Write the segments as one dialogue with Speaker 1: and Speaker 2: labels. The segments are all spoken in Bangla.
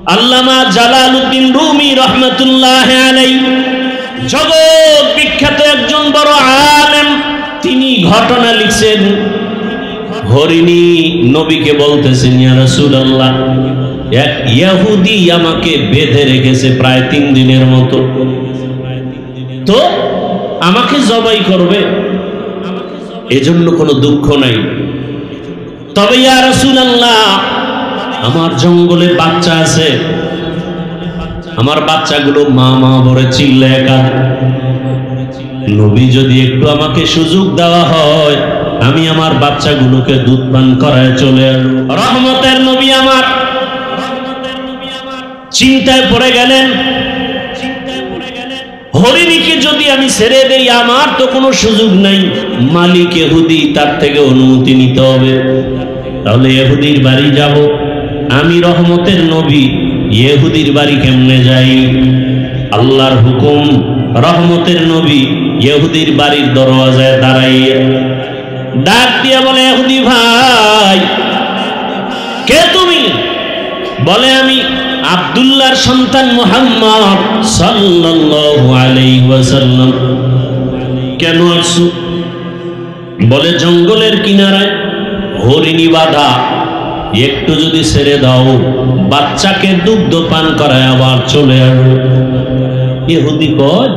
Speaker 1: আল্লামা জালালউদ্দিন রুমি রহমাতুল্লাহি আলাইহি জগৎ বিখ্যাত একজন বড় আলেম, তিনি ঘটনা লিখছেন। হরিণী নবীকে বলতেছেন, ইয়া রাসূলুল্লাহ, এক ইহুদি আমাকে বেঁধে রেখেছে প্রায় 3 দিনের মতো, তো আমাকে জবাই করবে, এজন্য কোনো দুঃখ নাই, তবে ইয়া রাসূলুল্লাহ আমার জঙ্গলে বাচ্চা আছে, আমার বাচ্চাগুলো মা মা বলে চিল্লায় কাঁদে, নবী যদি একটু আমাকে সুযোগ দেওয়া হয় আমি আমার বাচ্চাগুলোকে দুধ পান করায় চলে আসব। রহমতের নবী আমার চিন্তায় পড়ে গেলেন, হরিণীকে যদি আমি ছেড়ে দেই আমার তো কোনো সুযোগ নাই, মালিক ইহুদি, তার থেকে অনুমতি নিতে হবে, তাহলে ইহুদির বাড়ি যাব। আমি রহমতের নবী, ইহুদির বাড়ি কেমনে যাই? আল্লাহর হুকুম, রহমতের নবী ইহুদির বাড়ির দরওয়াজায় দাঁড়াইয়া ডাক দিয়া বলে, ইহুদি ভাই, কে তুমি? বলে, আমি আব্দুল্লাহর সন্তান মুহাম্মদ সাল্লাল্লাহু আলাইহি ওয়াসাল্লাম। কেন আসছো? বলে, জঙ্গলের কিনারায় হরিণী বাঁধা, একটু যদি ছেড়ে দাও বাচ্চাকে দুগ্ধ পান করায় আবার চলে আসবে। ইহুদি কয়,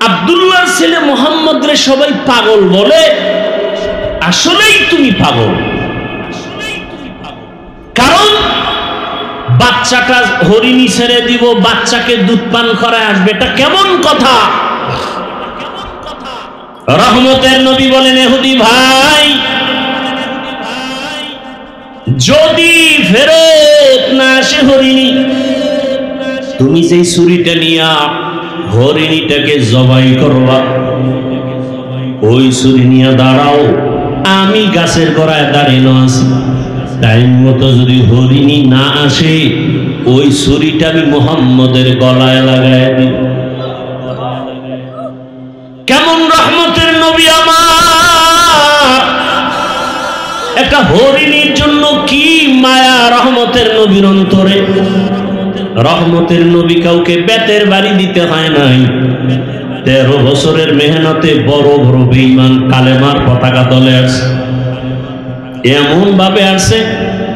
Speaker 1: আব্দুল্লাহর ছেলে মুহাম্মদ রে সবাই পাগল বলে, আসলেই তুমি পাগল, কারণ বাচ্চাটা হরিণী ছেড়ে দিব, বাচ্চাকে দুধ পান করায় আসবে, এটা কেমন কথা? রহমতের নবী বলেন, ইহুদি ভাই, যদি ফেরত না আসে হরিণী, তুমি যেই ছুরিটা নিয়া হরিণীটাকে জবাই করবা, ওই ছুরি নিয়ে দাঁড়াও, আমি গাছের গোড়ায় দাঁড়ানো আছি, টাইম মতো যদি হরিণী না আসে ওই ছুরিটা আমি মুহাম্মদের গলায় লাগায় দিই। কেমন রহমতের নবী আমার! একটা হরিণীর জন্য কি মায়া রহমতের নবীর অন্তরে। রহমতের নবী কাউকে বেতের বাড়ি দিতে হয় নাই, 13 বছরের মেহনতে বড় বড় বেঈমান কালেমার পতাকা তলে আসছে, এমন ভাবে আসছে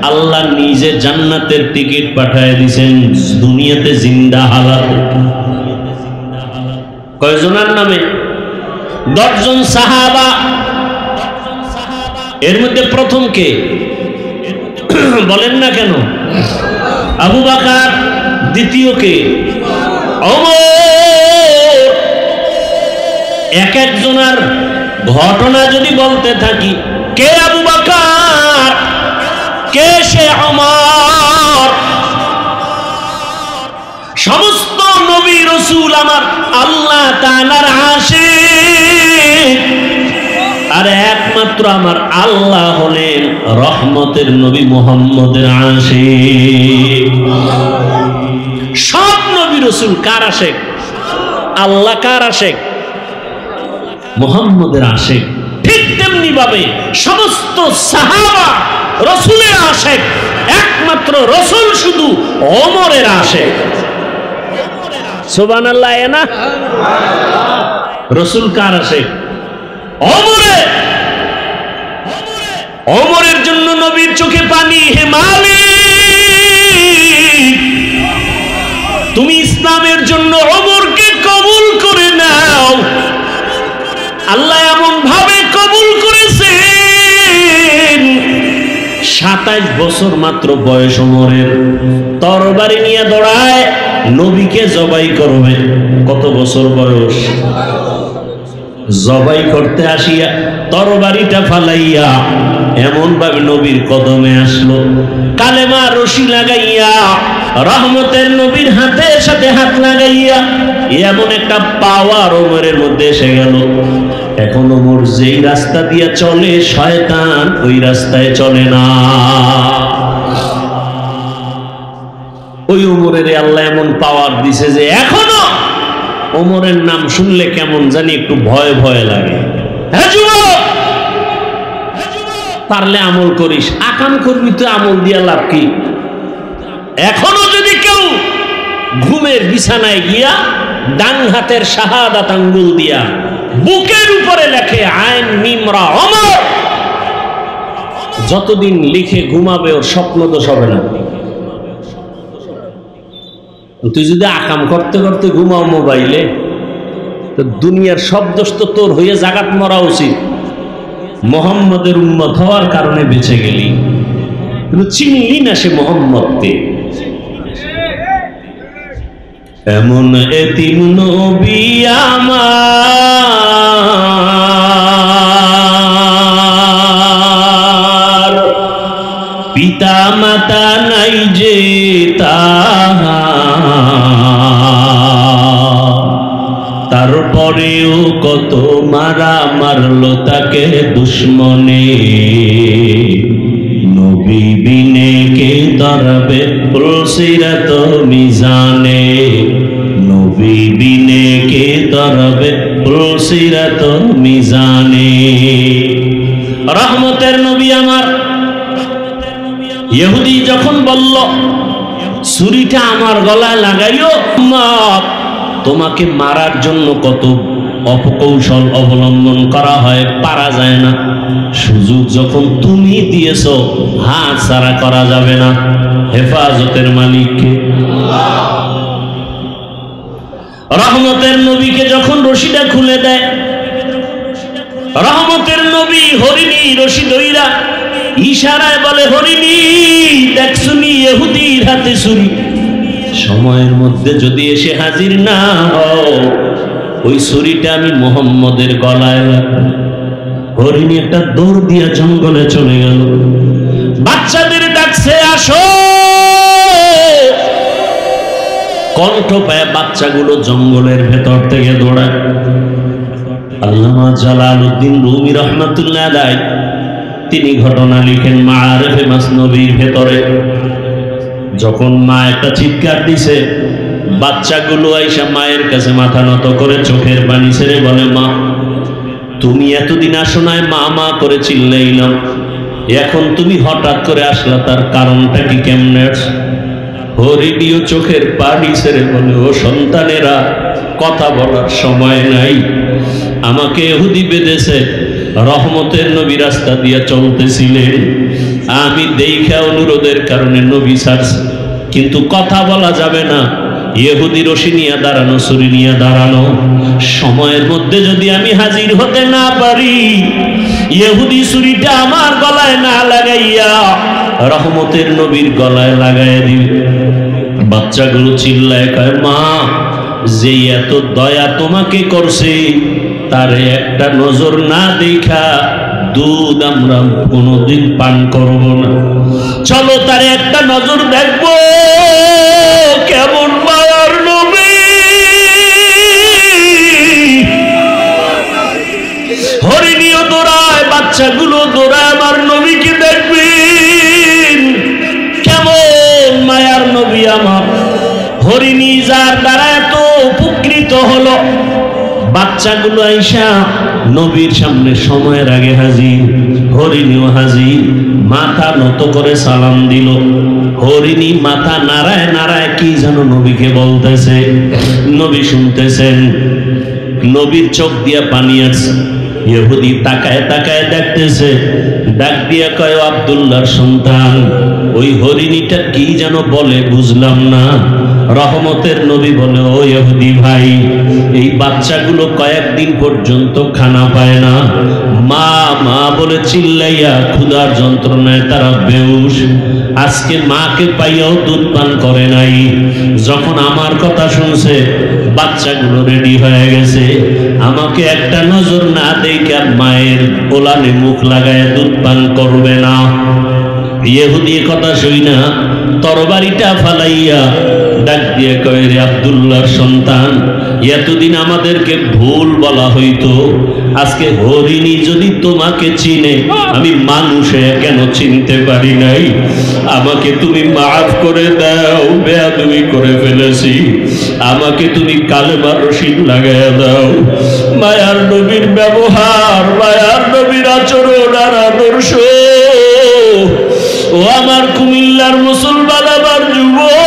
Speaker 1: আল্লাহ নিজে জান্নাতের টিকিট পাঠায় দিয়েছেন দুনিয়াতে জিন্দা হালাত। কয়জনের নামে? 10 জন সাহাবা। এর মধ্যে প্রথম কে বলেন না কেন? আবু বকর। দ্বিতীয় কে? ওমর। এক একজনের ঘটনা যদি বলতে থাকি, কে আবু বকর, কে সে ওমর? সমস্ত নবী রাসূল আমার আল্লাহ তাআলার আশিক, আর একমাত্র আমার আল্লাহ হলেন রহমতের নবী মুহাম্মদের আশিক। সব নবী রাসূল কার আশিক? আল্লাহ কার আশিক? মুহাম্মদের আশিক। ঠিক তেমনি ভাবে সমস্ত সাহাবা রাসূলের আশিক, একমাত্র রাসূল শুধু ওমরের আশিক। সুবহানাল্লাহ। না, রাসূল কার আশিক? ওমরের। ওমরের জন্য নবীর চোখে পানি। হে মালিক, তুমি ইসলামের জন্য ওমরকে কবুল করে নাও। আল্লাহ এমন ভাবে কবুল করেছেন, 27 বছর মাত্র বয়স ওমরের, তরবারি নিয়ে দৌড়ায় নবীকে জবাই করবে। কত বছর বয়স? জবাই করতে আসিয়া তরবারিটা ফালাইয়া এমন ভাবে নবীর কদমে আসলো, কালেমা রশি লাগাইয়া রহমতের নবীর হাতের সাথে হাত লাগাইয়া এমন একটা পাওয়ার ওমরের মধ্যে এসে গেল। এখন ওমর যেই রাস্তা দিয়ে চলে শয়তান ওই রাস্তায় চলে না। ওই ওমরের আল্লাহ এমন পাওয়ার দিছে যে এখনো ওমরের নাম শুনলে কেমন জানি একটু ভয় ভয় লাগে। হ্যাঁ যুবক, পারলে আমল করিস, আকাম করবি তো আমল দিয়া লাভ কি? এখনো যদি কেউ ঘুমের বিছানায় গিয়া ডান হাতের শাহাদাত আঙ্গুল দিয়া বুকের উপরে লেখে আইন মিমরা অমর, যতদিন লিখে ঘুমাবে ওর স্বপ্ন দোষ হবে না। তুই যদি আকাম করতে করতে ঘুমাও মোবাইলে, তো দুনিয়ার সব দোষ তো তোর হয়ে জাগাত মরা উচিত। মোহাম্মদের উম্মত হওয়ার কারণে বেঁচে গেলি, কিন্তু চিনলি না সে মোহাম্মদকে। এমন এতিম নবী আমার, পিতা মাতা নাই যে তারপরেও কত মারা মারলো তাকে দুশ্মনে। নবী বিনে কে ধরবে পুলসিরাত মিজানে, নবী বিনে কে ধরবে পুলসিরাত মিজানে। রহমতের নবী আমার। ইহুদি যখন বলল ছুরিটা আমার গলায় লাগাইও, তোমাকে মারার জন্য কত অপকৌশল অবলম্বন করা হয়, পারা যায় না। সুযোগ যখন তুমি দিয়েছো, হাত ছাড়া করা যাবে না। হেফাজতের মালিককে। রহমতের নবীকে যখন রশিটা খুলে দেয়, রহমতের নবী হরিণী রশি দইরা ইশারায় বলে, হরিণী দেখছুনি ইহুদির হাতে ছুরি, সময়ের মধ্যে যদি এসে হাজির না হও, ওই ছুরিটা আমি মুহাম্মদের গলায় রাখবো। হরিণী একটা দৌড় দিয়া জঙ্গলে চলে গেল, বাচ্চাদের ডাকছে আসো। কণ্ঠ পায় বাচ্চাগুলো জঙ্গলের ভেতর থেকে দৌড়ায়। আল্লামা জালালউদ্দিন রুমি রহমাতুল্লাহ আলাইহি তিনি ঘটনা লিখেন মাআরিফে মাসনবীর ভেতরে। যখন মা একটা চিৎকার দিছে, বাচ্চাগুলো আইসা মায়ের কাছে মাথা নত করে চোখের পানি ছেড়ে বলে, মা তুমি এতদিন আসো নাই, মা মা করে চিল্লাইলাম, এখন তুমি হঠাৎ করে আসলা, তার কারণটা কি, কেমনে? হরিণীও চোখের পানি ছেড়ে বলে, ও সন্তানেরা, কথা বলার সময় নাই, আমাকে ইহুদি বেঁধেছে। রহমতের নবী রাস্তা দিয়ে চলতেছিলেন, আমি দেখা অনুরোধের কারণে নবী ছাড়ছে, কিন্তু কথা বলা যাবে না। ইহুদি রশি নিয়ে দাঁড়ানো, ছুরি নিয়ে দাঁড়ানো, সময়ের মধ্যে যদি আমি হাজির হতে না পারি, ইহুদি ছুরিটা আমার গলায় না লাগাইয়া রহমতের নবীর গলায় লাগাইয়া দিবে। বাচ্চাগুলো চিল্লায় কয়, মা যে এত দয়া তোমাকে করছে, তারে একটা নজর না দেখা দুধ আমরা কোনোদিন পান করব না, চলো তারে একটা নজর দেখবো, কেমন মায়ার নবী। হরিণীও দৌড়ায়, বাচ্চাগুলো দৌড়ায়, আমার নবীকে দেখবেন, কেমন মায়ার নবী আমার। হরিণী যার দ্বারা এত উপকৃত হলো, বাচ্চাগুলো আইসা নবীর সামনে সময়ের আগে হাজির, হরিণীও হাজির, মাথা নত করে সালাম দিল। হরিণী মাথা নাড়ায় নাড়ায় কি যেন নবীকে বলতেছে, নবী শুনতেছেন, নবীর চোখ দিয়া পানি আসছে। ইহুদি তাকায় তাকায় দেখতেছে, ডাক দিয়া কয়, আব্দুল্লাহর সন্তান, ওই হরিণীটা কি যেন বলে বুঝলাম না। রহমতের নবী বলে, ও ইহুদি ভাই, এই বাচ্চাগুলো কয়েকদিন পর্যন্ত খানা পায় না, মা মা বলে চিল্লাইয়া ক্ষুধার যন্ত্রণায় তারা বেহুশ, আজকে মাকে পাইয়াও দুধ পান করে নাই। যখন আমার কথা শুনছে, বাচ্চাগুলো রেডি হয়ে গেছে, আমাকে একটা নজর না দেখে মায়ের ওলানে মুখ লাগায় দুধ পান করবে না। ইহুদি কথা শুই না তরবারিটা ফালাইয়া ডাক দিয়ে কয়, রে আব্দুল্লাহর সন্তান, এতদিন আমাদেরকে ভুল বলা হইতো, আজকে হরিণী যদি তোমাকে চিনে, আমি মানুষে কেন চিনতে পারি নাই, আমাকে তুমি মাফ করে দাও, বেয়াদবি করে ফেলেছি, আমাকে তুমি কালেমার রশিদ লাগাইয়া দাও। মায়ার নবীর ব্যবহার, মায়ার নবীর আচরণ আর আদর্শ, ও আমার কুমিল্লার মুসলমান, আমার যুবক,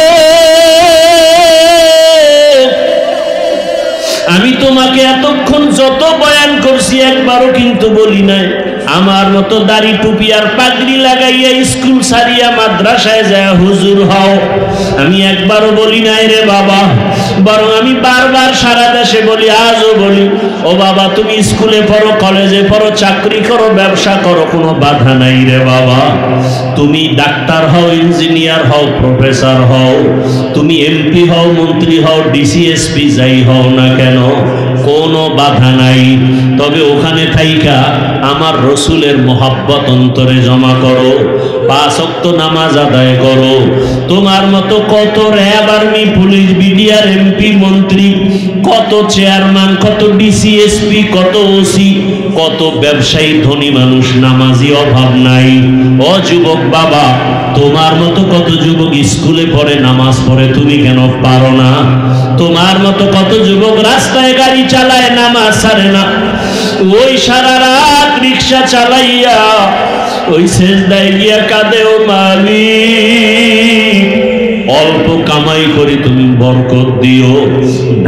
Speaker 1: তোমাকে এতক্ষণ যত বয়ান করছি একবারও কিন্তু বলি নাই আমার মতো দাড়ি টুপি আর পাগড়ি লাগাইয়া স্কুল সারিয়া মাদ্রাসায় যায় হুজুর হও। আমি একবারও বলি নাই রে বাবা, বরং আমি বারবার সারা দেশে বলি, আজও বলি, ও বাবা তুমি স্কুলে পড়ো, কলেজে পড়ো, চাকরি করো, ব্যবসা করো, কোনো বাধা নাই রে বাবা। তুমি ডাক্তার হও, ইঞ্জিনিয়ার হও, প্রফেসর হও, তুমি এমপি হও, মন্ত্রী হও, ডিসিএসপি যাই হও না কেন, কোনো বাধা নাই। তবে ওখানে থাইকা আমার রসুলের মোহাব্বত অন্তরে জমা করো, 5 ওয়াক্ত নামাজ আদায় করো। তোমার মতো কত RAB, army, police, BDR, MP, মন্ত্রী, কত চেয়ারম্যান, কত ডিসিএসপি, কত ওসি, কত ব্যবসায়ী, ধনী মানুষ, নামাজি অভাব নাই। ও যুবক বাবা, তোমার মতো কত যুবক স্কুলে পড়ে, নামাজ পড়ে, তুমি কেন পারো না? তোমার মতো কত যুবক রাস্তায় গাড়ি চালায়, নামাজ ছাড়ে না। ওই সারা রাত রিক্সা চালাইয়া ওই সেজদায় গিয়া কাঁদে, ও মালিক অল্প কামাই করে তুমি বরকত দিও।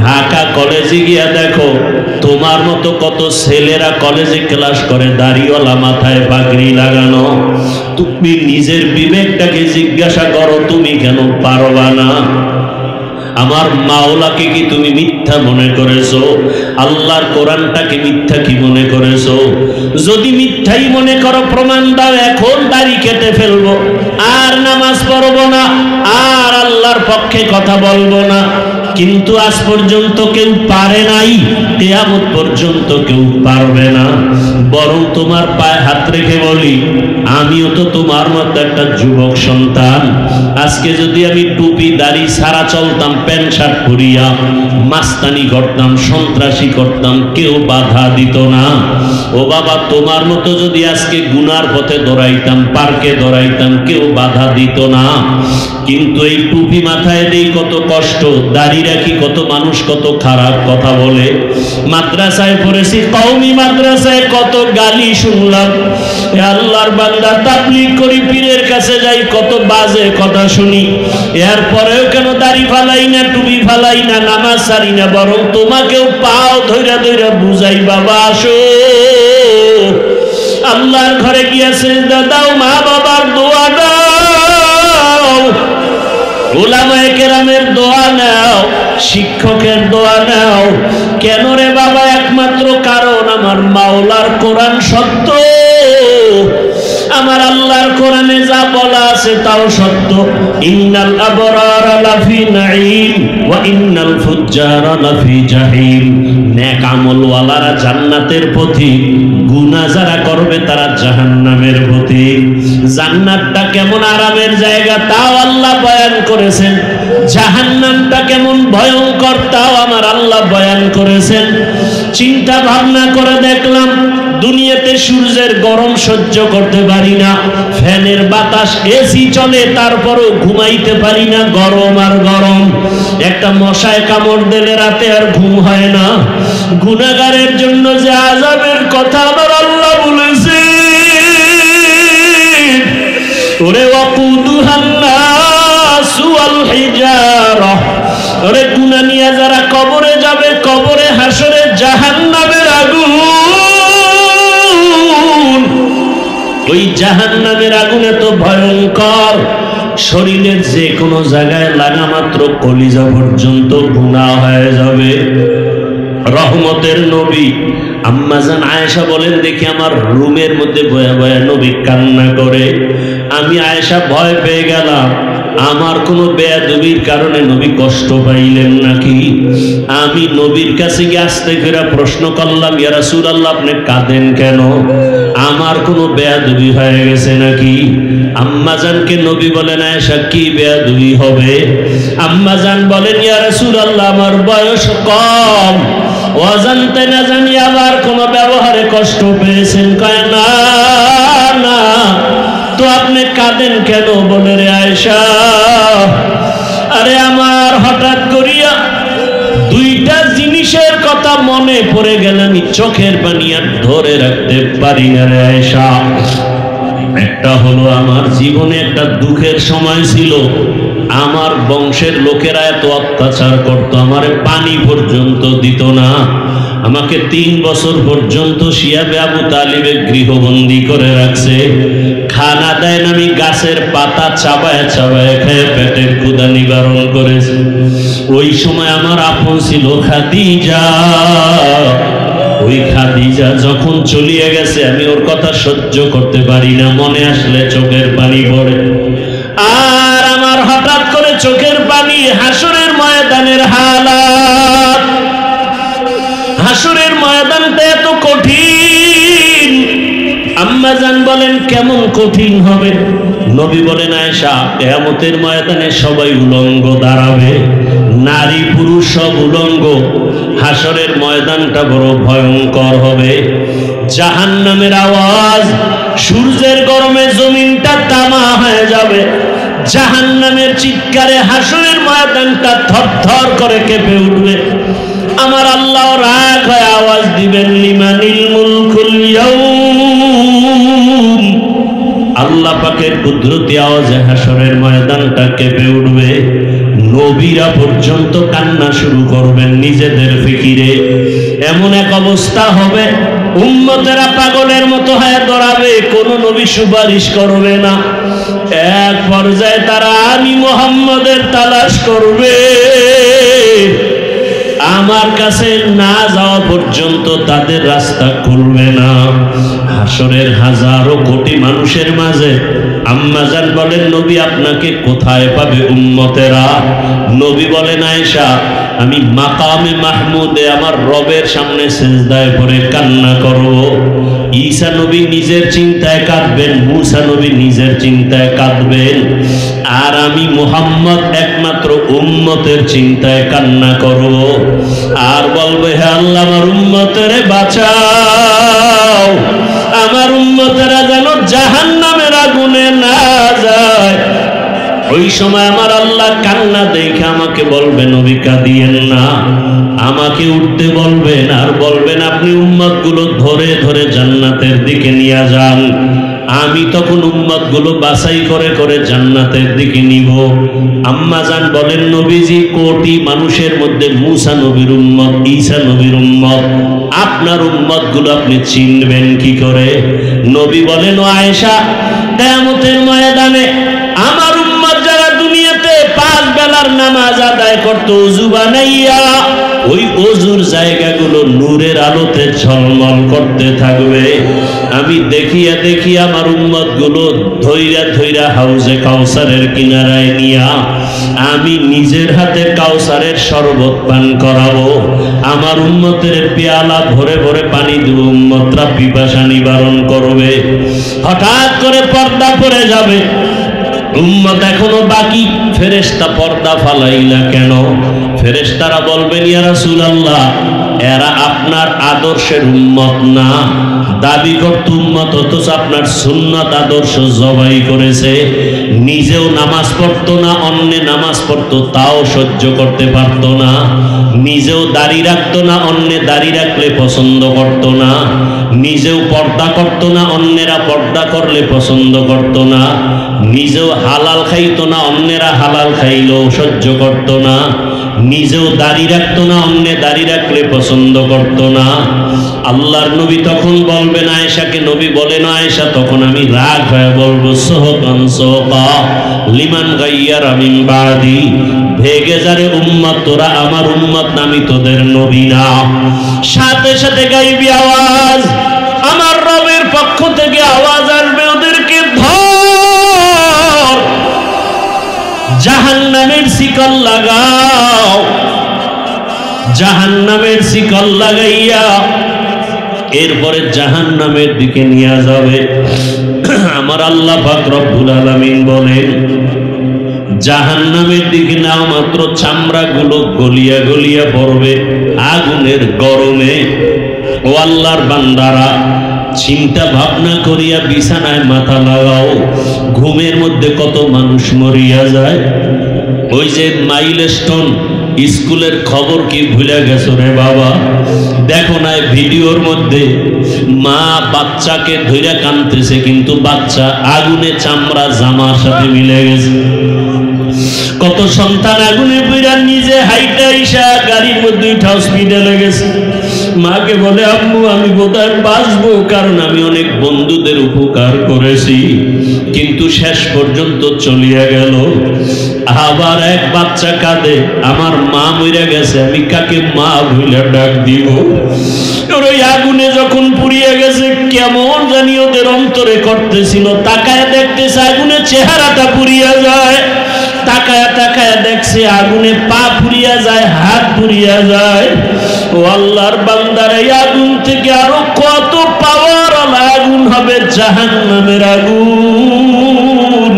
Speaker 1: ঢাকা কলেজে গিয়া দেখো তোমার মতো কত ছেলেরা কলেজে ক্লাস করে, দাড়িওয়ালা, মাথায় পাগড়ি লাগানো। তুমি নিজের বিবেকটাকে জিজ্ঞাসা করো, তুমি কেন পারবা না? আমার মাওলাকে কি তুমি মিথ্যা মনে করেছো? আল্লাহর কোরআনটাকে মিথ্যা কি মনে করেছো? যদি মিথ্যাই মনে করো প্রমাণ দাও, এখন দাড়ি কেটে ফেলবো, আর নামাজ পড়বো না, আর আল্লাহর পক্ষে কথা বলবো না। কিন্তু আজ পর্যন্ত কেউ পারে নাই, কিয়ামত পর্যন্ত কেউ পারবে না। বরং তোমার পায়ে হাত রেখে বলি, আমিও তো তোমার মতো একটা যুবক সন্তান। আজকে যদি আমি টুপি দাড়ি ছাড়া চলতাম, প্যান্ট শার্ট পরিয়া মাস্তানি করতাম, সন্ত্রাসী করতাম, কেউ বাধা দিত না। ও বাবা, তোমার মতো যদি আজকে গুনার পথে দৌড়াইতাম, পার্কে দৌড়াইতাম, কেউ বাধা দিত না। কিন্তু এই টুপি মাথায় দেই কত কষ্ট, দাড়ি রাখি কত মানুষ কত খারাপ কথা বলে। মাদ্রাসায় পড়েছি, কওমি মাদ্রাসায় কত গালি শুনলাম। আল্লাহর বান্দা, তাবলীগ করি, পীরের কাছে যাই, কত বাজে কথা শুনি। এরপরেও কেন দাড়ি ফালাই না, টুপি ফালাই না, নামাজ ছাড়ি না, বরং তোমাকেও পাও ধইরা ধইরা বুঝাই, বাবা আসো আল্লাহর ঘরে গিয়া সিজদা দাও, মা বাবার দোয়া দাও, উলামায়ে কেরামের দোয়া নাও, শিক্ষকের দোয়া নাও। কেন রে বাবা? একমাত্র কারণ আমার মাওলার কোরআন সত্য। আমার আল্লাহর কোরআনে যা বলা আছে তাও সত্য। ইন্নাল আবরারা লাফি নাঈম ওয়া ইন্নাল ফুজ্জারা লাফি জাহিম। নেক আমলওয়ালারা জান্নাতের পথিক, গুনাহ যারা করবে তারা জাহান্নামের পথিক। জান্নাতটা কেমন আরামের জায়গা তাও আল্লাহ বয়ান করেছেন, জাহান্নামটা কেমন ভয়ঙ্কর তাও আমার আল্লাহ বয়ান করেছেন। চিন্তা ভাবনা করে দেখলাম, দুনিয়াতে সূর্যের গরম সহ্য করতে পারি না, ফ্যানের বাতাস, এসি চলে, তারপরও ঘুমাইতে পারি না, গরম আর গরম। একটা মশায় কামড় দিলে রাতে আর ঘুম হয় না। গুনাহগারের জন্য যে আযাবের কথা আমার আল্লাহ বলেছে, ওরে ওয়াকুদুহান নাসু ওয়াল হিজারা, ওরে গুনাহ নিয়ে যারা কবরে যাবে, কবরে হাসরে জাহান্নামের আগুন, ওই জাহান্নামের আগুন এত ভয়ঙ্কর, শরীরের যে কোনো জায়গায় লাগা মাত্র কলিজা পর্যন্ত গুনাহ হয়ে যাবে। রহমতের নবী আম্মাজান আয়েশা বলেন, দেখি আমার রুমের মধ্যে বয়া বয়া নবী কান্না করে। আমি আয়েশা ভয় পেয়ে গেলাম, আমার কোনো বেয়াদবির কারণে নবী কষ্ট পাইলেন নাকি। আমি নবীর কাছে গিয়ে আস্তে করে প্রশ্ন করলাম, ইয়া রাসূলুল্লাহ আপনি কাঁদেন কেন? আমার কোনো বেয়াদবি হয়ে গেছে নাকি? আম্মাজানকে নবী বলেন, আয়েশা কি বেয়াদবি হবে? আম্মাজান বলেন, ইয়া রাসূলুল্লাহ আমার বয়স কম, অজান্তে না জানি আবার কোনো ব্যবহারে কষ্ট পেয়েছেন। কয় না না, তো আপনি কাঁদেন কেন? বলে, রে আয়েশা, আরে আমার হঠাৎ করিয়া দুইটা জিনিসের কথা মনে পড়ে গেল, আমি চোখের পানি আর ধরে রাখতে পারি না রে আয়েশা। একটা হলো আমার জীবনে একটা দুঃখের সময় ছিল, আমার বংশের লোকেরা এত অত্যাচার করত, আমারে পানি পর্যন্ত দিত না, আমাকে 3 বছর পর্যন্ত শিয়াবে আবু তালিবে গৃহবন্দী করে রাখছে, খানা দেয় না, আমি গাছের পাতা চাবায় চাবায় খেয়ে পেটের ক্ষুধা নিবারণ করেছি। ওই সময় আমার আপন ছিল খাদিজা। ওই খাদিজা যখন চলিয়ে গেছে আমি ওর কথা সহ্য করতে পারি না, মনে আসলে চোখের পানি পড়ে। আর আমার হঠাৎ করে চোখের পানি হাসরের ময়দানের হালাত। হাসরের ময়দানটা এত কঠিন। আম্মা জান বলেন কেমন কঠিন হবে? নবী বলেন আয়েশা, কিয়ামতের ময়দানে সবাই উলঙ্গ দাঁড়াবে, নারী পুরুষ সব উলঙ্গ। হাসরের ময়দানটা বড় ভয়ঙ্কর হবে। জাহান্নামের আওয়াজ, সূর্যের গরমে জমিনটা তামা হয়ে যাবে। জাহান্নামের চিৎকারে হাসরের ময়দানটা থরথর করে কেঁপে উঠবে। আমার আল্লাহ রাগ হয়ে আওয়াজ দিবেন, লিমানিল মুলকুল ইয়াউম। আল্লাহ পাকের কুদরতি আওয়াজে হাসরের ময়দানটা কেঁপে উঠবে। নবীরা পর্যন্ত কান্না শুরু করবেন নিজেদের ফিকিরে। এমন এক অবস্থা হবে, উম্মতেরা পাগলের মতো হয়ে দৌড়াবে, কোন নবী সুপারিশ করবে না। এক পর্যায়ে তারা আমি মুহাম্মদের তালাশ করবে। আমার কাছে না যাওয়া পর্যন্ত তাদের রাস্তা খুলবে না। হাসরের হাজারো কোটি মানুষের মাঝে আম্মা জান বলেন, নবী আপনাকে কোথায় পাবে উম্মতেরা? নবী বলেন আয়েশা, আমি মাকামে মাহমুদে আমার রবের সামনে সিজদায় পড়ে কান্না করব। ঈসা নবী নিজের চিন্তায় কাঁদবেন, মুসা নবী নিজের চিন্তায় কাঁদবেন, আর আমি মুহাম্মদ একমাত্র উম্মতের চিন্তায় কান্না করব। আর বলবে, হে আল্লাহ আমার উম্মতেরে বাঁচাও, আমার উম্মতেরা যেন জাহান্নামের আগুনে না যায়। ওই সময় আমার আল্লাহ কান্না দেখে আমাকে বলবেন, নবী কাঁদিয়েন না। আমাকে উঠতে বলবেন আর বলবেন, আপনি উম্মত গুলো ধরে ধরে জান্নাতের দিকে নিয়ে যান। আমি তখন উম্মত গুলো বাছাই করে করে জান্নাতের দিকে নিব। আম্মা জান বলেন, নবীজি কোটি মানুষের মধ্যে মুসা নবীর উম্মত, ঈসা নবীর উম্মত, আপনার উম্মত গুলো আপনি চিনবেন কি করে? নবী বলেন, ও আয়েশা, কিয়ামতের ময়দানে আমার উম্মত যারা দুনিয়াতে 5 বেলার নামাজ আদায় করত ওযু বানাইয়া, ওই ওযুর জায়গাগুলো নূরের আলোতে ঝলমল করতে থাকবে। আমি দেখিয়া দেখিয়া আমার উম্মত গুলো ধইরা ধইরা হাউজে কাউসারের কিনারায় নিয়া আমি নিজের হাতে কাউসারের শরবত পান করাবো। আমার উম্মতের পেয়ালা ভরে ভরে পানি দেব, উম্মতরা পিপাসা নিবারণ করবে। হঠাৎ করে পর্দা পড়ে যাবে, উম্মত এখনো বাকি। ফেরেশতা পর্দা ফালাইলা কেন? ফেরেশতারা বলবেন, ইয়া রাসূলুল্লাহ, এরা আপনার আদর্শের উম্মত না, দাবি করত উম্মত, অথচ আপনার সুন্নাত আদর্শ জবাই করেছে। নিজেও নামাজ পড়তো না, অন্যে নামাজ পড়তো তাও সহ্য করতে পারতো না। নিজেও দাড়ি রাখতো না, অন্যে দাড়ি রাখলে পছন্দ করতো না। নিজেও পর্দা করতো না, অন্যেরা পর্দা করলে পছন্দ করতো না। নিজেও হালাল খাইতো না, অন্যেরা হালাল খাইলেও সহ্য করতো না। নিজেও দাড়ি রাখতো না, অন্যে দাড়ি রাখলে পছন্দ করতো না। আল্লাহর নবী তখন বলবেন আয়েশাকে, নবী বলেন আয়েশা, তখন আমি রাগ হয়ে বলবো, সোহকান সোহকা লিমান গাইয়ারা মিন বাদি, ভেগে যারে উম্মত, তোরা আমার উম্মত না, আমি তোদের নবী না। সাথে সাথে গাইবি আওয়াজ, আমার রবের পক্ষ থেকে আওয়াজ আসবে, ওদেরকে ধর, জাহান্নামের শিকল লাগাও। জাহান্নামের শিকল লাগাইয়া এরপরে জাহান্নামের দিকে নিয়ে যাবে। আমার আল্লাহ পাক রব্বুল আলামিন বলেন, জাহান্নামের দিকে না মাত্র চামড়াগুলো গলিয়া গলিয়া পড়বে আগুনের গরমে। ও আল্লাহর বান্দারা, চিন্তা ভাবনা করিয়া বিছানায় মাথা লাগাও। ঘুমের মধ্যে কত মানুষ মরিয়া যায়। ওই যে মাইলস্টোন স্কুলের খবর কি ভুলে গেছো রে বাবা? দেখো না ভিডিওর মধ্যে মা বাচ্চাকে ধইরা কাঁদতেছে, কিন্তু বাচ্চা আগুনে চামড়া জামার সাথে মিলে গেছে। কত সন্তান আগুনে পুড়া নিজে হাইটা ইসা গাড়ির মধ্যে উঠা হসপিটালে গেছে। মাকে বলে আম্মু আমি বোধহয় বাঁচবো, কারণ আমি অনেক বন্ধুদের উপকার করেছি, কিন্তু শেষ পর্যন্ত চলিয়া গেল। আবার এক বাচ্চা কাঁদে, আমার মা মইরা গেছে, আমি কাকে মা ভুলে ডাক দিব। ওই আগুনে যখন পুড়িয়ে গেছে কেমন জানি ওদের অন্তরে করতেছিল, তাকায় দেখতেছে আগুনে চেহারাটা পুড়িয়া যায়, তাকায় তাকায় দেখছে আগুনে পা পুড়িয়া যায়, হাত পুড়িয়া যায়। ও আল্লাহর বান্দার, এই আগুন থেকে আরো কত পাওয়ার আগুন হবে, জাহান্নামের আগুন।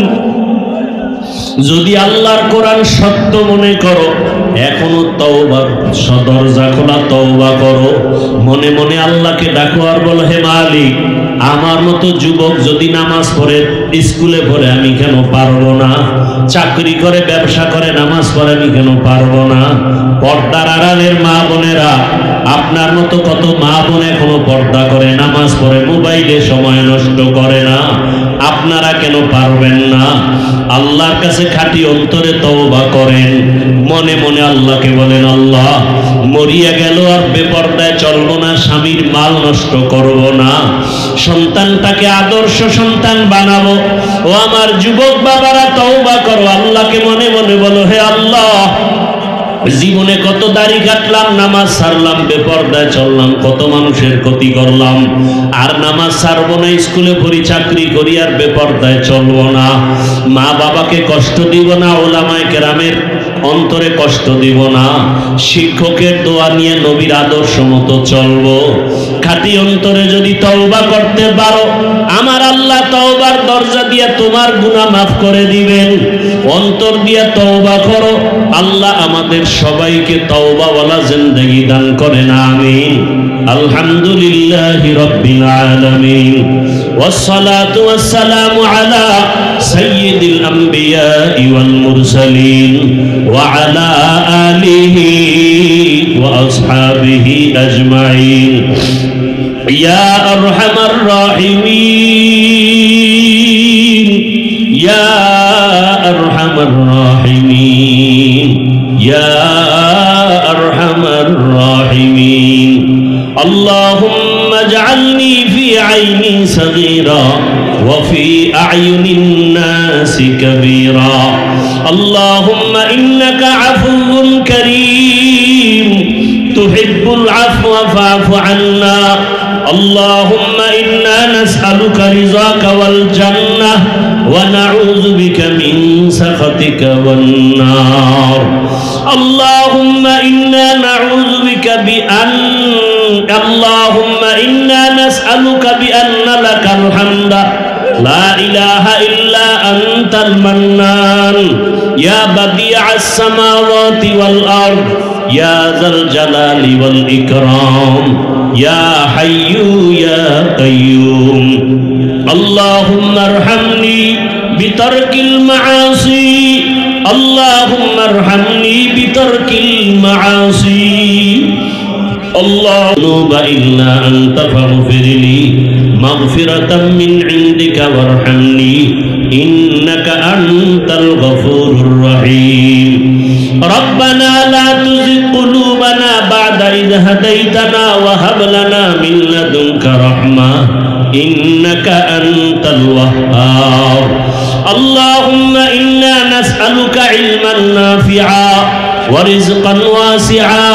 Speaker 1: যদি আল্লাহর কোরআন সত্য মনে করো, এখনো তওবার দরজা খোলা, তওবা করো, মনে মনে আল্লাহকে ডাকো আর বলো, হে মালিক, আমার মতো যুবক যদি নামাজ পড়ে, স্কুলে পড়ে, আমি কেন পারবো না? চাকরি করে, ব্যবসা করে, নামাজ পড়ে, আমি কেন পারবো না? পর্দার আড়ালের মা বোনেরা, আপনার মতো কত মা বোন এখনো পর্দা করে, নামাজ পড়ে, মোবাইলে সময় নষ্ট করে না, আপনারা কেন পারবেন না? আল্লাহর কাছে খাঁটি অন্তরে তওবা করেন, মনে মনে আল্লাহকে বলেন, আল্লাহ মরিয়া গেল আর বেপর্দায় চলবো না, স্বামীর মাল নষ্ট করব না, সন্তানটাকে আদর্শ সন্তান বানাবো। ও আমার যুবক বাবারা, তওবা করো, আল্লাহকে মনে মনে বলো, হে আল্লাহ, জীবনে কত দাড়ি কাটলাম, নামাজ ছাড়লাম, বেপর্দায় চললাম, কত মানুষের ক্ষতি করলাম, আর নামাজ ছাড়বো না, স্কুলে পড়ি, চাকরি করি, আর বেপর্দায় চলবো না, মা বাবাকে কষ্ট দিব না, ওলামায়ে কেরামের অন্তরে কষ্ট দিব না, শিক্ষকের দোয়া নিয়ে নবীর আদর্শ মতো চলবো। খাঁটি অন্তরে যদি তওবা করতে পারো, আমার আল্লাহ তওবার দরজা দিয়ে তোমার গুনাহ মাফ করে দিবেন। অন্তর দিয়ে তওবা করো, আল্লাহ আমাদের সবাইকে তওবাওয়ালা জিন্দেগি দান করেন, আমিন। আলহামদুলিল্লাহি রাব্বিল আলামিন, ওয়াসসালাতু ওয়াসসালামু আলা সাইয়্যিদিল আমবিয়া ওয়াল মুরসালিন ওয়া আলা আলিহি ওয়া আসহাবিহি আজমাইন। ইয়া আরহামার রাহিমিন, ইয়া আরহামার রাহিমিন, ইয়া আরহামার রাহিমিন। আল্লাহুম্মা ইজআলনি ফি আইনি সাগীরা ওয়া ফি আ'য়ুনিন নাসি কাবীরা। আল্লাহুম্মা ইন্নাকা আফুউন কারীম তুহিব্বুল আফওয়া ফা'ফু আন্না। আল্লাহুম্মা ইন্না নাসআলুকা রিযাকা ওয়াল জান্নাহ ওয়া নাউযু বিকা মিন সাখাতিকা ওয়ান নার। আল্লাহুম্মা ইন্না নাউযু বিকা আল্লাহুম্মা ইন্না নাসআলুকা বিআন্না লাকাল হামদা লা ইলাহা ইল্লা আনতাল মান্নান ইয়া বাদিআস সামাওয়াতি ওয়াল আরদ ইয়া যাল জালালি ওয়াল ইকরাম ইয়া হাইয়্যু ইয়া কাইয়্যুম। আল্লাহুম্মা আরহামনি বিতারকিল মাআসি, আল্লাহুম্মা আরহামনি বিতারকিল মাআসি। আল্লাহুম্মা ইল্লা আনতা ফাগফিরলি মাগফিরাতাম মিন ইনদিকা ওয়ারহামনি ইন্নাকা আনতাল গফুরুর রহিম। রব্বানা লা তুযিগ কুলুবানা বা'দা ইয হাদাইতানা ওয়া হাব লানা মিন লাদুনকা রাহমাহ ইন্নাকা আনতাল ওয়াহ্হাব। আল্লাহুম্মা ইন্না নাসআলুকা ইলমান নাফিআ ওয়া রিজকান ওয়াসিআ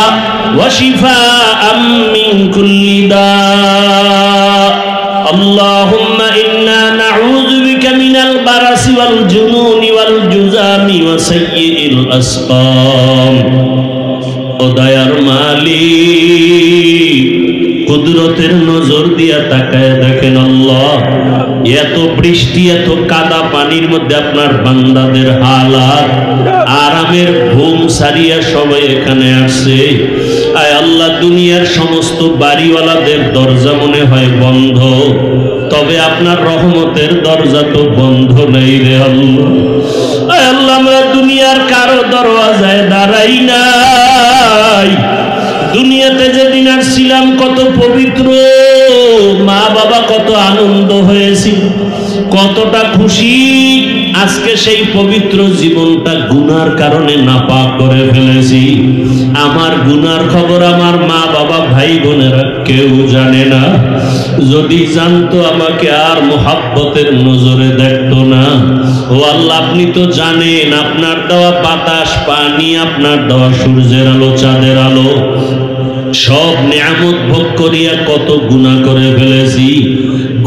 Speaker 1: ওয়া শিফাআম মিন কুল্লি দা'। আল্লাহুম্মা ইন্না নাউযু বিকা মিনাল বারাসি ওয়াল জুনুনি ওয়াল জুযামি ওয়া সাইয়্যিল আসকাম। ও দয়ার মালিক, কুদরতের নজর দিয়া তাকায় দেখেন আল্লাহ, এত বৃষ্টি, এত কাদা পানির মধ্যে আপনার বান্দাদের হালাত, আরামের ঘুম সারিয়া সবাই এখানে আসছে। আয় আল্লাহ, দুনিয়ার সমস্ত বাড়িওয়ালাদের দরজা মনে হয় বন্ধ, তবে আপনার রহমতের দরজা তো বন্ধ নেই রে আল্লাহ। আয় আল্লাহ, আমরা দুনিয়ার কারো দরওয়াজায় দাঁড়াই নাই। দুনিয়াতে যেদিন আসছিলাম কত পবিত্র, মা বাবা কত আনন্দ হয়েছিল, কতটা খুশি। আজকে সেই পবিত্র জীবনটা গুনার কারণে নাপাক করে ফেলেছি। আমার গুনার খবর আমার মা বাবা ভাই বোনেরা কেউ জানে না। যদি জানতো আমাকে আর মোহাব্বতের নজরে দেখতো না। ও আল্লাহ, আপনি তো জানেন, আপনার দেওয়া বাতাস, পানি, আপনার দেওয়া সূর্যের আলো, চাঁদের আলো, সব নিয়ামত ভোগ করিয়া কত গুনাহ করে ফেলেছি।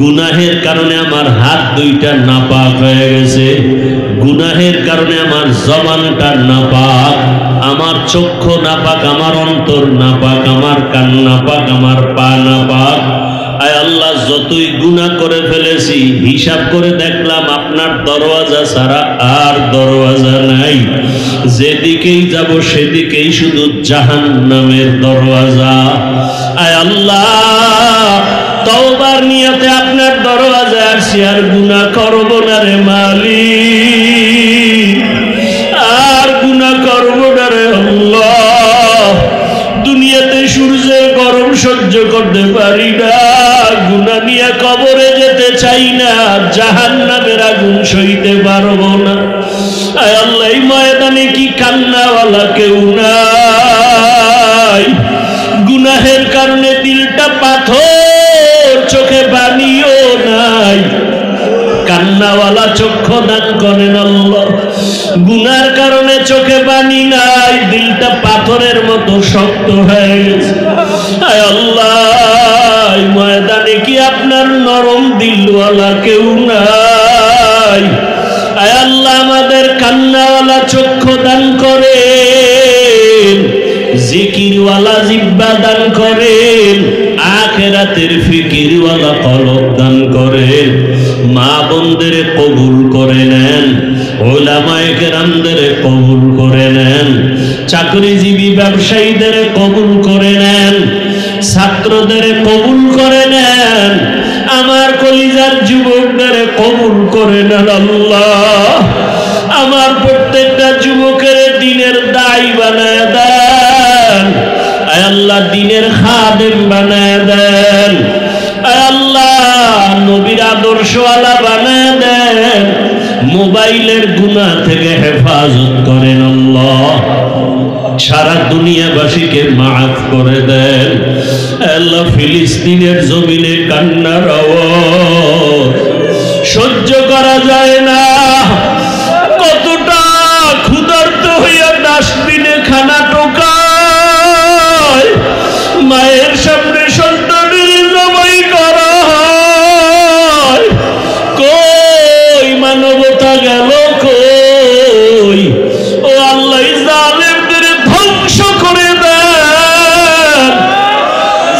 Speaker 1: গুনাহের কারণে আমার হাত দুইটা নাপাক হয়ে গেছে, গুনাহের কারণে আমার জবানটা নাপাক, আমার চক্ষু নাপাক, আমার অন্তর নাপাক, আমার কান নাপাক, আমার পা নাপাক। আয় আল্লাহ, যতই গুনাহ করে ফেলেছি হিসাব করে দেখলাম আপনার দরওয়াজা ছাড়া আর দরওয়াজা নাই। যেদিকেই যাব সেদিকেই শুধু জাহান্নামের দরওয়াজা। আয় আল্লাহ, তওবার নিয়তে আপনার দরওয়াজায় আসি, আর গুনাহ করব না রে মালিক, আর গুনাহ করব না রে আল্লাহ। দুনিয়াতে সূর্যের গরম সহ্য করতে পারি না, গুনাহ নিয়ে কবরে যেতে চাই না, জাহান্নামের আগুন সইতে পারবো না। আয় আল্লাহ, এই ময়দানে কি কান্নাওয়ালা কেউ নাই? গুনাহের কারণে দিলটা পাথর, চোখে পানিও নাই, কান্নাওয়ালা চক্ষু দান করেন আল্লাহ। গুনার কারণে চোখে পানি নাই, দিলটা পাথরের মতো শক্ত হয়ে গেছে। আয় আল্লাহ, ময়দানে কি আপনার নরম দিলওয়ালা কেউ নাই? আয় আল্লাহ, আমাদের কান্নাওয়ালা চক্ষু দান করেন, জিকিরওয়ালা জিহ্বা দান করেন, আখিরাতের ফিকিরওয়ালা কলব দান করেন। মা বোনদের কবুল করে নেন, উলামায়ে কেরামদের কবুল করে নেন, চাকরিজীবী ব্যবসায়ীদের কবুল করে নেন, ছাত্রদের কবুল করে নেন, আমার কলিজার যুবকদের কবুল করে নেন আল্লাহ। আমার প্রত্যেকটা যুবকের দিনের দায়ী বানায় দেন, আয় আল্লাহ, দিনের খাদেম বানায় দেন, আয় আল্লাহ, নবীর আদর্শওয়ালা বানায় দেন, মোবাইলের গুনাহ থেকে হেফাজত করেন আল্লাহ, সারা দুনিয়াবাসীকে মাফ করে দেন আল্লাহ। ফিলিস্তিনের জমিনে কান্নার আওয়াজ সহ্য করা যায় না, কতটা ক্ষুধার্ত হইয়া ডাস্টবিনে খানা টোকায়, মায়ের সামনে সন্তানের জবাই করা হয়। কই মানবতা গেল কই? ও আল্লাহ, জালেমদের ধ্বংস করে দেন,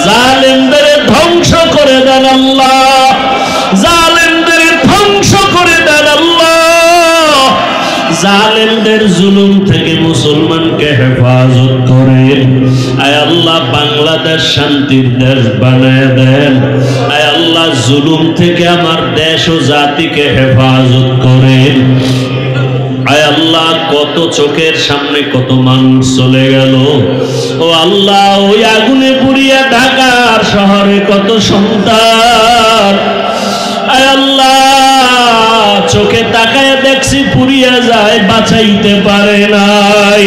Speaker 1: জালেমদের ধ্বংস করে দেন আল্লাহ, জালেমদের ধ্বংস করে দেন আল্লাহ। জালেমদের জুলুম থেকে মুসলমানকে হেফাজত করেন। আয় আল্লাহ, বাংলাদেশ শান্তির দেশ বানায় দেন। আয় আল্লাহ, জুলুম থেকে আমার দেশ ও জাতিকে হেফাজত করেন। আয় আল্লাহ, কত চোখের সামনে কত মানুষ চলে গেল। ও আল্লাহ, ওই আগুনে পুড়িয়া ঢাকার শহরে কত সন্তান, আয় আল্লাহ, চোখে তাকায় দেখছি পুড়িয়া যায়, বাঁচাইতে পারে নাই।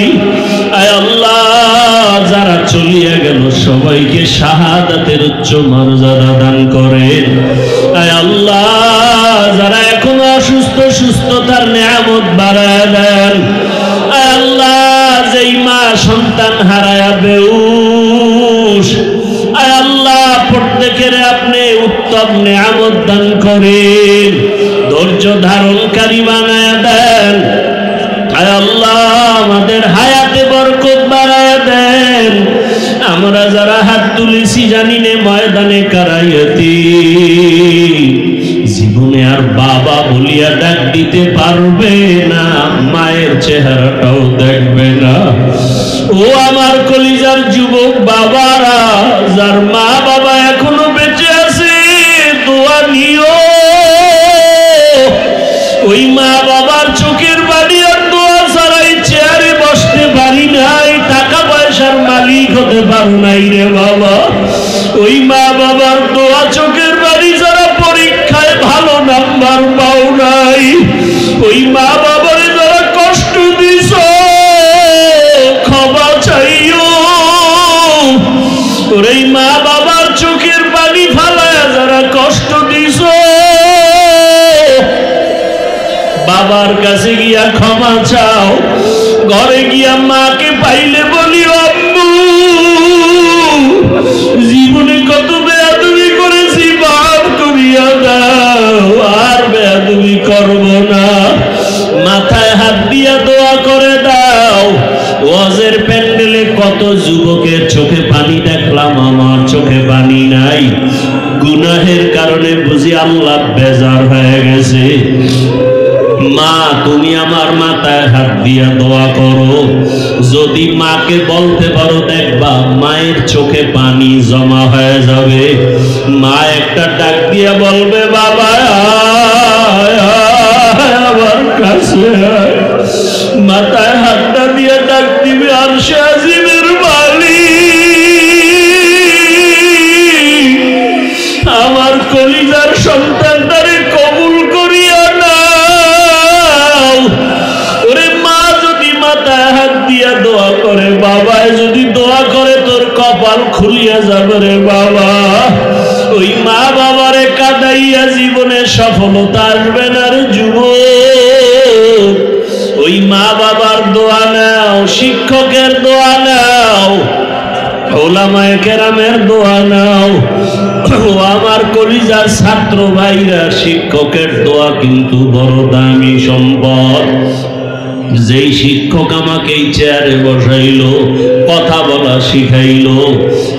Speaker 1: আয় আল্লাহ, যারা চলিয়া গেল সবাইকে শাহাদাতের উচ্চ মর্যাদা দান করেন। আয় আল্লাহ, যারা এখনো অসুস্থ সুস্থতার নিয়ামত বাড়ায় দেন। আয় আল্লাহ, যেই মা সন্তান হারায়া বেউস, আয় আল্লাহ, প্রত্যেকের আপনি উত্তম নিয়ামত দান করেন, ধৈর্য ধারণকারী বানায় দেন। আয় আল্লাহ, আমাদের হায়াতে বরকত বাড়ায় দেন। আমরা যারা হাত তুলেছি জানি নে ময়দানে কারাইয়াতি, জীবনে আর বাবা বলিয়া ডাক দিতে পারবে না, মায়ের চেহারাটাও দেখবে না। ও আমার কলিজার যুবক বাবারা, যার মা বাবা এখনো বেঁচে আছে, দোয়া নিও। ওই মা বাবার চোখের বাড়ি আর দোয়া ছাড়াই চেয়ারে বসতে পারি নাই, টাকা পয়সার মালিক হতে পারো নাই রে বাবা। বাবার কাছে গিয়া ক্ষমা চাও। ঘরে গিয়া মাকে পাইলে বলিও আম্মু জীবনে কত বেয়াদবি করেছি, মাফ করিয়া দাও, আর বেয়াদবি করব না। মাথায় হাত দিয়া দোয়া করে দাও। ওয়াজের প্যান্ডেলে কত যুবকের চোখে পানি দেখলাম, আমার চোখে পানি নাই। গুনাহের কারণে বুঝি আল্লাহ বেজার হয়ে গেছে। মা তুমি আমার মাথায় হাত দিয়া দোয়া করো। যদি মাকে বলতে পারো দেখবা মায়ের চোখে পানি জমা হয়ে যাবে। মা একটা ডাক দিয়া বলবে বাবা আমার কাছে। মাথায় হাতটা দিয়ে ডাক দিবে আরশে আজিমের মালিক, আমার কলিজার সন্তানটারে কবুল করিয়া নাও। ওরে মা যদি মাথায় হাত দিয়া দোয়া করে, বাবায় যদি দোয়া করে, তোর কপাল খুলিয়া যাবে রে বাবা। ওই মা বাবারে কাঁদাইয়া জীবনে সফলতা আসবে না রে যুবক। ওই মা বাবার দোয়া নাও, শিক্ষকের দোয়া নাও, ওলামায়ে কেরামের দোয়া নাও। ও আমার কলিজার ছাত্র ভাইরা, শিক্ষকের দোয়া কিন্তু বড় দামি সম্পদ। যেই শিক্ষক আমাকে এই চেয়ারে বসাইলো, কথা বলা শিখাইলো,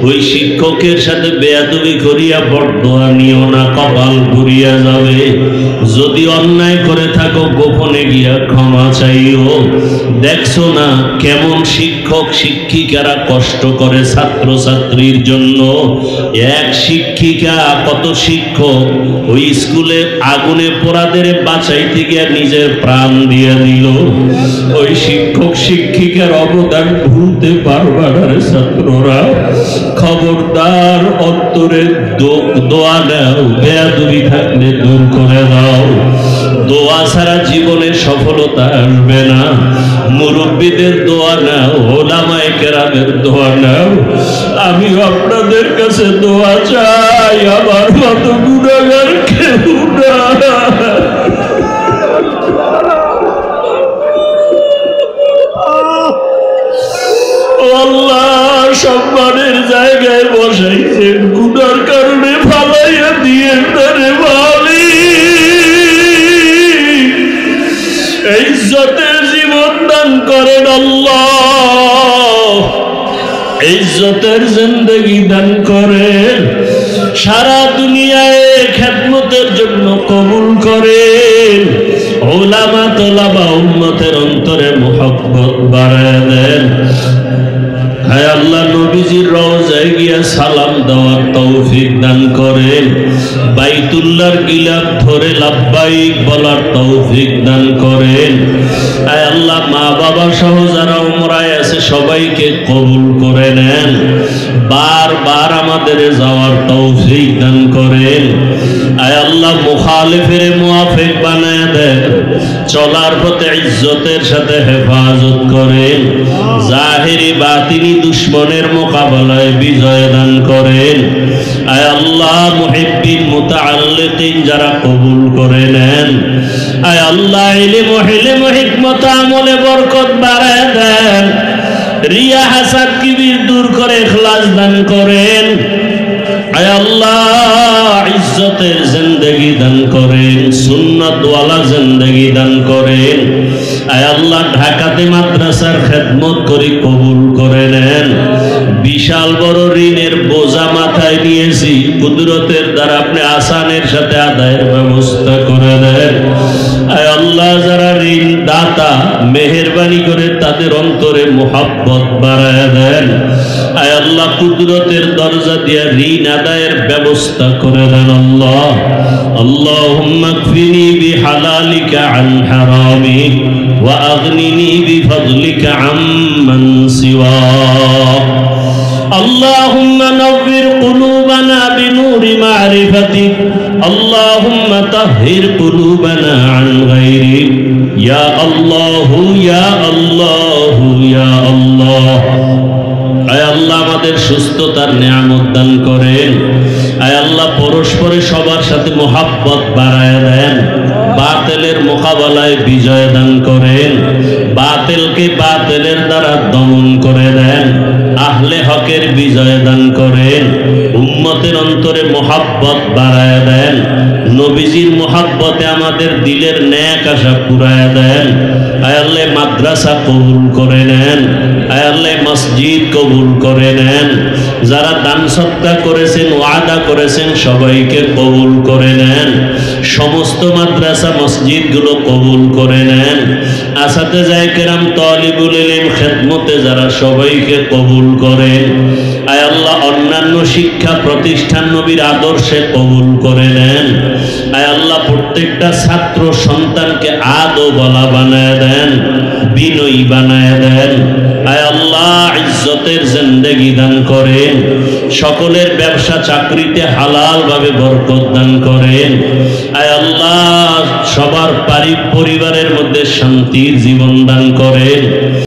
Speaker 1: ওই শিক্ষকের সাথে বেয়াদবি করিয়া বরদোয়া নিও না, কপাল ঘুরিয়া যাবে। যদি অন্যায় করে থাকো গোপনে গিয়া ক্ষমা চাইও। দেখছো না কেমন শিক্ষক শিক্ষিকারা কষ্ট করে ছাত্র ছাত্রীর জন্য। এক শিক্ষিকা কত শিক্ষক ওই স্কুলে আগুনে পোড়াদের বাঁচাইতে গিয়া নিজের প্রাণ দিয়ে দিল। ওই শিক্ষক শিক্ষিকার অবদান ভুলতে পারবা না রে ছাত্ররা। খবরদার অন্তরে দোয়া নাও, বেয়াদবি থাকলে দূর করে দাও। দোয়া ছাড়া জীবনে সফলতা আসবে না। মুরব্বীদের দোয়া নাও, ওলামায়ে কেরামের দোয়া নাও। আমি আপনাদের কাছে দোয়া চাই, আমার মতো গুনাহগার কেউ না। আল্লাহ সম্মানের জায়গায় বসাইছেন, গুনার কারণে ফালাইয়া দিয়ে তারে মালিক ইজ্জতের জীবন দান করেন আল্লাহ, ইজ্জতের জিন্দেগি দান করেন। সারা দুনিয়ায় খেদমতের জন্য কবুল করেন। ওলামা তোলাবা উম্মতের অন্তরে মুহাব্বত বাড়ায় দেন। হায় আল্লাহ নবীজির রওজায় গিয়া সালাম দেওয়ার তৌফিক দান করেন। বাইতুল্লাহর গিলাফ ধরে লাব্বাইক বলার তৌফিক দান করেন। হায় আল্লাহ মা বাবা সহ যারা উমরায় আছে সবাইকে কবুল করে নেন। বারবার আমাদের যাওয়ার তৌফিক দান করেন। আয় আল্লাহ মুখালিফের মুআফিক বানায় দেন। চলার পথে ইজ্জতের সাথে হেফাজত করেন। জাহিরি বাতিনি দুশ্মনের মোকাবেলায় বিজয় দান করেন। আয় আল্লাহ মুহিব্বিন মুতাআল্লিকিন যারা কবুল করে নেন। আয় আল্লাহ ইলম হিকমত আমলে বরকত বাড়ায় দেন। রিয়া হাসাদ কিবির দূর করে ইখলাস দান করেন। আয় আল্লাহ ইজ্জতের জিন্দেগি দান করেন, সুন্নাত ওয়ালা জিন্দেগি দান করেন। আয় আল্লাহ ঢাকাতে মাদ্রাসার খেদমত করি কবুল করে নেন। বিশাল বড় ঋণের বোঝা মাথায় নিয়েছি, কুদরতের দ্বারা আপনি আসানের সাথে আদায়ের ব্যবস্থা করে দেন। আয় আল্লাহ যারা ঋণ দাতা মেহেরবানি করে তাদের অন্তরে মুহাব্বত বাড়ায় দেন। আয় আল্লাহ কুদরতের দরজা দিয়ে ঋণ আদায়ের ব্যবস্থা করে দেন। আল্লাহ আল্লাহুম্মা কফিনি বিহালালিকা আন হারামিক ওয়া আগনিনি বিফদলিকা আম্মান সিওয়াক। اللهم نور قلوبنا بنور معرفتك اللهم طهر قلوبنا عن غيرك يا الله يا الله ইয়া আল্লাহ। আয় আল্লাহ আমাদের সুস্থতার নিয়ামত দান করেন। আয় আল্লাহ পরস্পরে সবার সাথে মোহাব্বত বাড়ায় দেন। বাতিলের মোকাবেলায় বিজয় দান করেন। বাতিলকে বাতিলের দ্বারা দমন করে দেন। আহলে হকের বিজয় দান করেন। উম্মতের অন্তরে মোহাব্বত বাড়ায় দেন। নবীজির মোহাব্বতে আমাদের দিলের ন্যাক আশা পুরায় দেন। আয় আল্লাহ মাদ্রাসা কবুল করে নেন। আয় আল্লাহ মসজিদ কবুল করে নেন। যারা দান সদকা করেছেন, ওয়াদা করেছেন, সবাইকে কবুল করে নেন। সমস্ত মাদ্রাসা মসজিদগুলো কবুল করে নেন। আসাতেজায়ে কেরাম, তালিবুল ইলম, খেদমতে যারা, সবাইকে কবুল করেন। আয় আল্লাহ অন্যান্য শিক্ষা প্রতিষ্ঠান নবীর আদর্শে কবুল করে নেন। আয় আল্লাহ প্রত্যেকটা ছাত্র সন্তানকে আদওয়ালা বানায় দেন, বিনয়ী বানায় দেন। আয় আল্লাহ ইজ্জতের জিন্দেগি দান করেন। সকলের ব্যবসা চাকরিতে হালাল ভাবে বরকত দান করেন। আয় আল্লাহ সবার পরিবারের মধ্যে শান্তির জীবন দান করেন।